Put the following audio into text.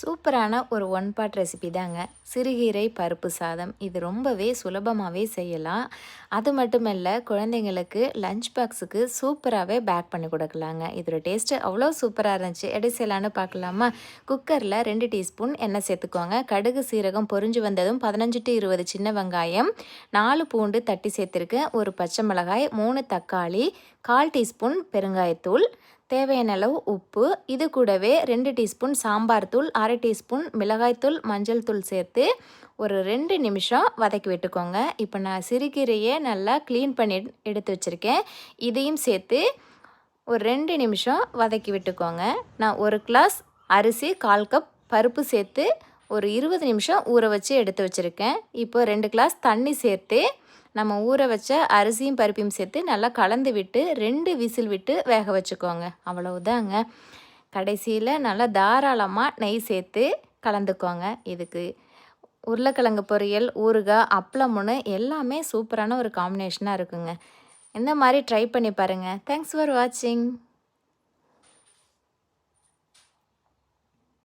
சூப்பரான ஒரு one pot recipe தாங்க சிறுகீரை பருப்பு சாதம். இது ரொம்பவே சுலபமாகவே செய்யலாம். அது மட்டும் இல்லை, குழந்தைங்களுக்கு லஞ்ச் பாக்ஸுக்கு சூப்பராகவே பேக் பண்ணி கொடுக்கலாங்க. இதோட டேஸ்ட்டு அவ்வளோ சூப்பராக இருந்துச்சு. எப்படி செய்யலான்னு பார்க்கலாமா? குக்கரில் 2 டீஸ்பூன் எண்ணெய் சேர்த்துக்கோங்க. கடுகு சீரகம் பொரிஞ்சு வந்ததும் 15 to 20 சின்ன வெங்காயம், 4 பூண்டு தட்டி சேர்த்துருக்கேன், ஒரு பச்சை மிளகாய், 3 தக்காளி, 1/4 டீஸ்பூன் பெருங்காயத்தூள், தேவையான அளவு உப்பு, இது கூடவே 2 டீஸ்பூன் சாம்பார் தூள், 1/2 டீஸ்பூன் மிளகாய்த்தூள், மஞ்சள் தூள் சேர்த்து ஒரு 2 நிமிஷம் வதக்கி விட்டுக்கோங்க. இப்போ நான் சிறுகீரையை நல்லா க்ளீன் பண்ணி எடுத்து வச்சுருக்கேன். இதையும் சேர்த்து ஒரு 2 நிமிஷம் வதக்கி விட்டுக்கோங்க. நான் 1 கிளாஸ் அரிசி, 1/4 கப் பருப்பு சேர்த்து ஒரு 20 நிமிஷம் ஊற வச்சு எடுத்து வச்சுருக்கேன். இப்போ 2 கிளாஸ் தண்ணி சேர்த்து நம்ம ஊற வச்ச அரிசியும் பருப்பையும் சேர்த்து நல்லா கலந்து விட்டு 2 விசில் விட்டு வேக வச்சுக்கோங்க. அவ்வளவுதாங்க. கடைசியில் நல்லா தாராளமாக நெய் சேர்த்து கலந்துக்கோங்க. இதுக்கு உருளைக்கிழங்கு பொரியல், ஊறுகாய், அப்பளம்னு எல்லாமே சூப்பரான ஒரு காம்பினேஷனாக இருக்குங்க. இந்த மாதிரி ட்ரை பண்ணி பாருங்கள். தேங்க்ஸ் ஃபார் வாட்சிங்.